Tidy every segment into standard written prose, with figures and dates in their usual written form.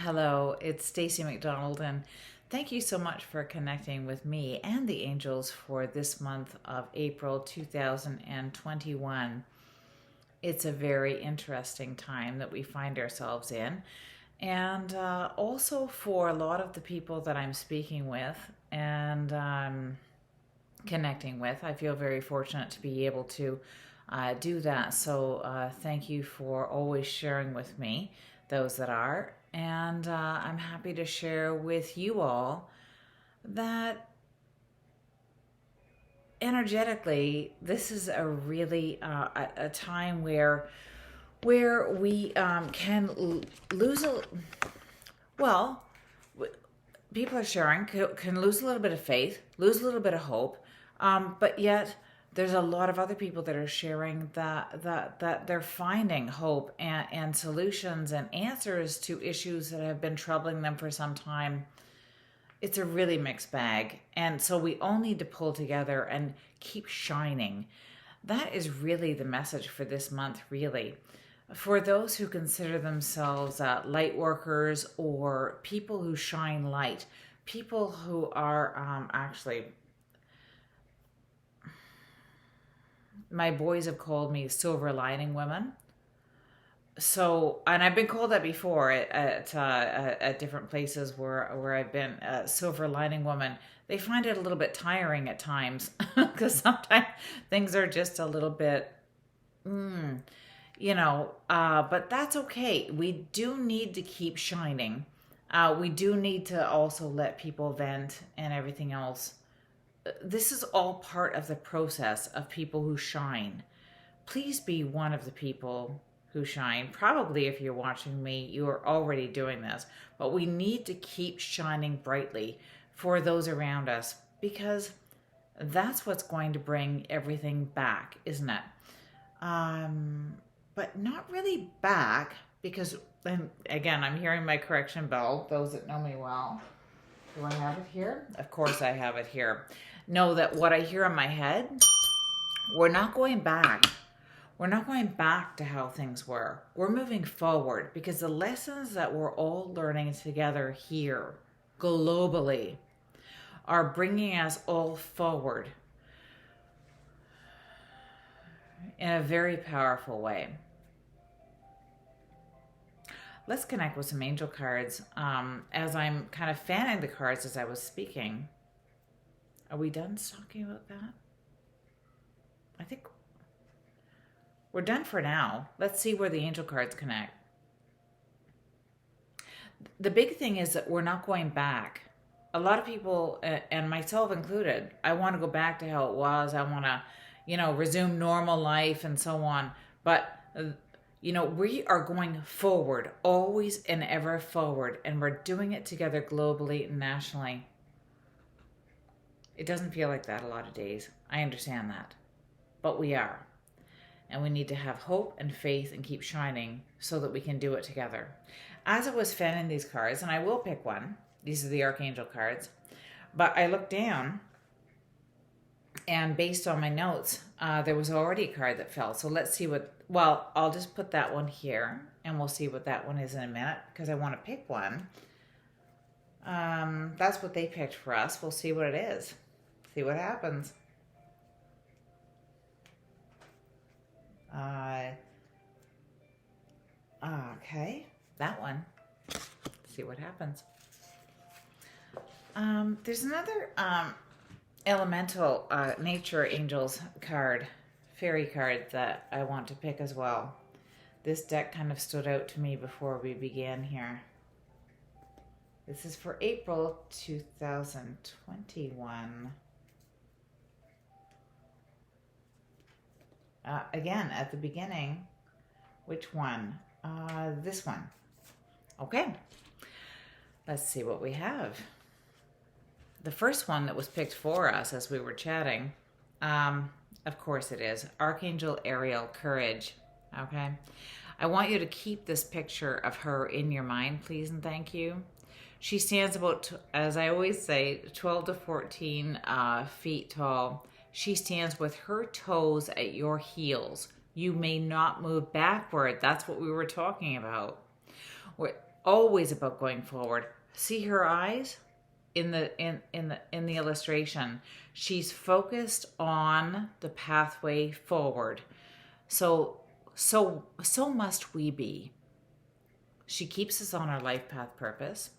Hello, it's Stacey McDonald, and thank you so much for connecting with me and the angels for this month of April 2021. It's a very interesting time that we find ourselves in, and also for a lot of the people that I'm speaking with and connecting with. I feel very fortunate to be able to do that. So thank you for always sharing with me, those that are. And I'm happy to share with you all that energetically, this is a really a time where we can lose a well. People are sharing can lose a little bit of faith, lose a little bit of hope, but yet there's a lot of other people that are sharing that they're finding hope and solutions and answers to issues that have been troubling them for some time. It's a really mixed bag, and so we all need to pull together and keep shining. That is really the message for this month, really. For those who consider themselves light workers or people who shine light, people who are actually, my boys have called me silver lining women. So, and I've been called that before at different places where I've been a silver lining woman. They find it a little bit tiring at times because sometimes things are just a little bit but that's okay. We do need to keep shining. We do need to also let people vent and everything else. This is all part of the process of people who shine. Please be one of the people who shine. Probably if you're watching me, you are already doing this, but we need to keep shining brightly for those around us because that's what's going to bring everything back, isn't it? But not really back because, and again, I'm hearing my correction bell. Those that know me well, do I have it here? Of course, I have it here. Know that what I hear in my head, we're not going back. We're not going back to how things were. We're moving forward because the lessons that we're all learning together here globally are bringing us all forward in a very powerful way. Let's connect with some angel cards as I'm kind of fanning the cards as I was speaking. Are we done talking about that? I think we're done for now. Let's see where the angel cards connect. The big thing is that we're not going back. A lot of people, and myself included, I want to go back to how it was. I want to, resume normal life and so on. But, we are going forward, always and ever forward. And we're doing it together globally and nationally. It doesn't feel like that a lot of days. I understand that. But we are. And we need to have hope and faith and keep shining so that we can do it together. As I was fanning these cards, and I will pick one, these are the Archangel cards, but I looked down and based on my notes, there was already a card that fell. So let's see I'll just put that one here and we'll see what that one is in a minute because I want to pick one. That's what they picked for us. We'll see what it is. See what happens. Okay, that one. See what happens. There's another elemental nature angels card, fairy card that I want to pick as well. This deck kind of stood out to me before we began here. This is for April 2021. Again, at the beginning, which one? This one. Okay, let's see what we have. The first one that was picked for us as we were chatting, of course it is, Archangel Ariel, Courage. Okay, I want you to keep this picture of her in your mind, please and thank you. She stands about, as I always say, 12 to 14 feet tall. She stands with her toes at your heels. You may not move backward. That's what we were talking about. always about going forward. See her eyes in the illustration. She's focused on the pathway forward. So must we be. She keeps us on our life path purpose.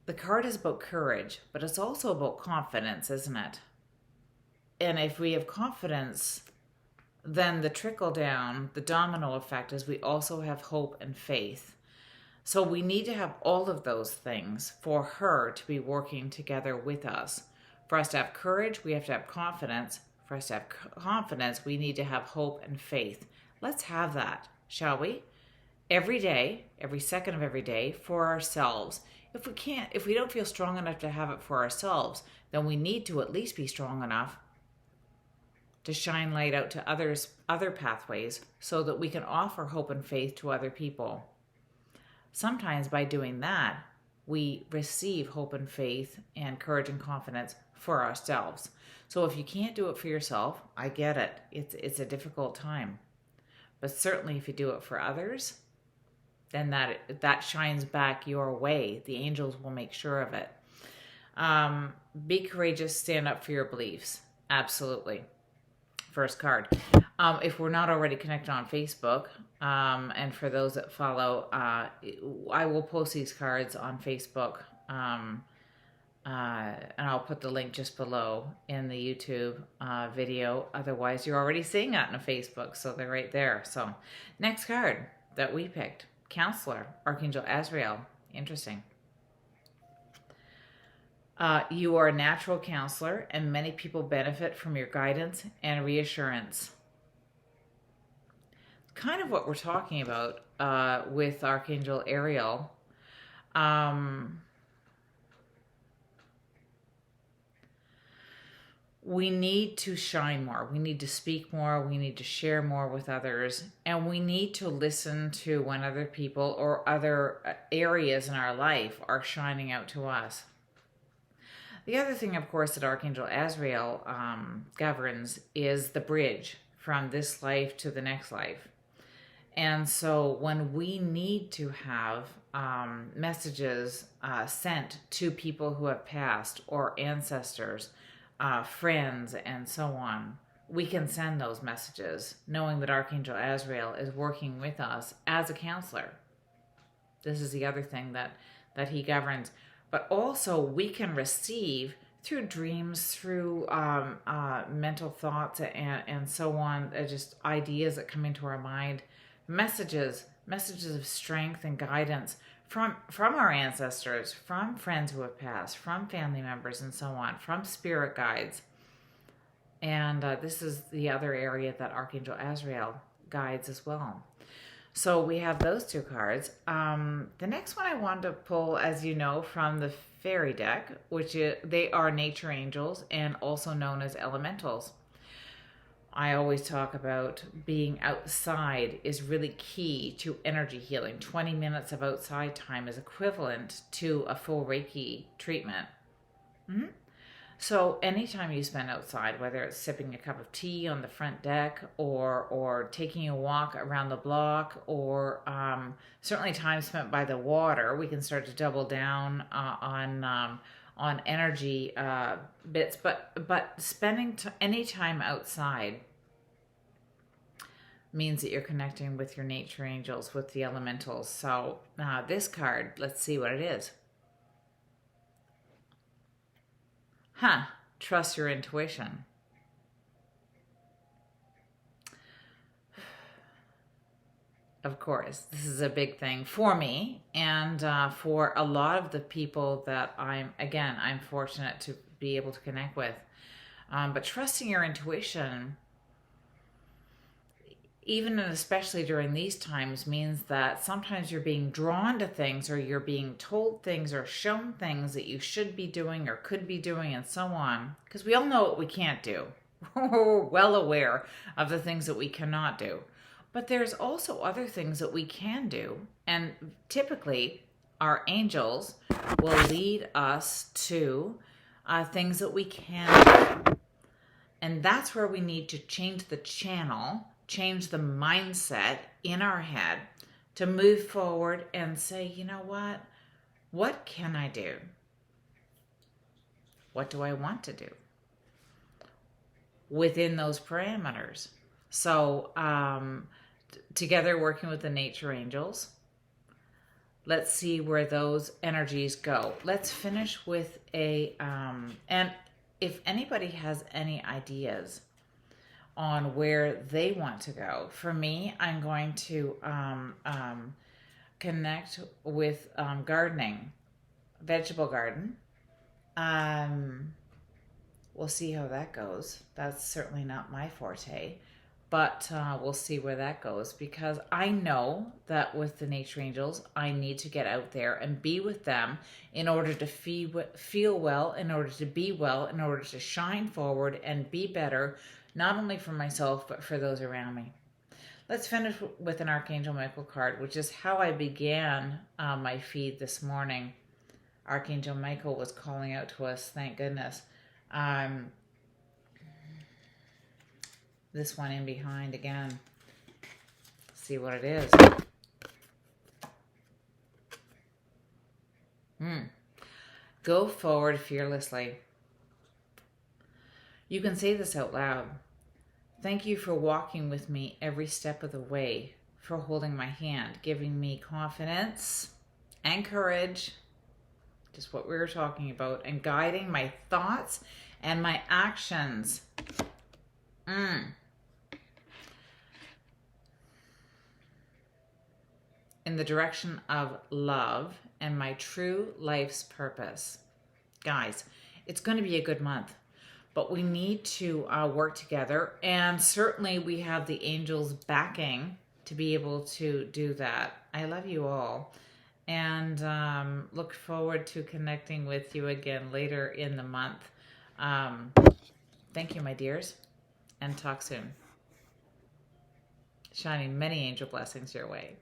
The card is about courage, but it's also about confidence, isn't it? And if we have confidence, then the trickle down, the domino effect is we also have hope and faith. So we need to have all of those things for her to be working together with us. For us to have courage, we have to have confidence. For us to have confidence, we need to have hope and faith. Let's have that, shall we? Every day, every second of every day, for ourselves. If we don't feel strong enough to have it for ourselves, then we need to at least be strong enough to shine light out to other pathways so that we can offer hope and faith to other people. Sometimes by doing that, we receive hope and faith and courage and confidence for ourselves. So if you can't do it for yourself, I get it. It's a difficult time. But certainly if you do it for others, then that shines back your way. The angels will make sure of it. Be courageous, stand up for your beliefs. Absolutely. First card. If we're not already connected on Facebook, and for those that follow, I will post these cards on Facebook, and I'll put the link just below in the YouTube video. Otherwise, you're already seeing that on Facebook, so they're right there. So, next card that we picked, Counselor, Archangel Azrael. Interesting. You are a natural counselor, and many people benefit from your guidance and reassurance. Kind of what we're talking about with Archangel Ariel. We need to shine more. We need to speak more. We need to share more with others. And we need to listen to when other people or other areas in our life are shining out to us. The other thing, of course, that Archangel Azrael governs is the bridge from this life to the next life. And so when we need to have messages sent to people who have passed or ancestors, friends, and so on, we can send those messages knowing that Archangel Azrael is working with us as a counselor. This is the other thing that he governs. But also we can receive through dreams, through mental thoughts and so on, just ideas that come into our mind, messages of strength and guidance from our ancestors, from friends who have passed, from family members and so on, from spirit guides. And this is the other area that Archangel Azrael guides as well. So we have those two cards. The next one I wanted to pull, as you know, from the fairy deck, they are nature angels and also known as elementals. I always talk about being outside is really key to energy healing. 20 minutes of outside time is equivalent to a full Reiki treatment. Mm-hmm. So anytime you spend outside, whether it's sipping a cup of tea on the front deck or taking a walk around the block or certainly time spent by the water, we can start to double down on energy bits. But spending any time outside means that you're connecting with your nature angels, with the elementals. So this card, let's see what it is. Trust your intuition. Of course, this is a big thing for me and for a lot of the people that I'm fortunate to be able to connect with. But trusting your intuition, even and especially during these times, means that sometimes you're being drawn to things or you're being told things or shown things that you should be doing or could be doing and so on. Because we all know what we can't do. We're well aware of the things that we cannot do. But there's also other things that we can do. And typically, our angels will lead us to things that we can do. And that's where we need to change the channel change the mindset in our head to move forward and say, you know what? What can I do? What do I want to do within those parameters? So, together working with the nature angels, let's see where those energies go. Let's finish with and if anybody has any ideas on where they want to go, for me, I'm going to connect with gardening, vegetable garden. We'll see how that goes. That's certainly not my forte, but we'll see where that goes, because I know that with the nature angels, I need to get out there and be with them in order to feel well, in order to be well, in order to shine forward and be better, not only for myself, but for those around me. Let's finish with an Archangel Michael card, which is how I began my feed this morning. Archangel Michael was calling out to us, thank goodness. This one in behind again. See what it is. Go forward fearlessly. You can say this out loud. Thank you for walking with me every step of the way, for holding my hand, giving me confidence and courage, just what we were talking about, and guiding my thoughts and my actions. In the direction of love and my true life's purpose. Guys, it's going to be a good month, but we need to work together, and certainly we have the angels backing to be able to do that. I love you all, and look forward to connecting with you again later in the month. Thank you, my dears, and talk soon. Shining many angel blessings your way.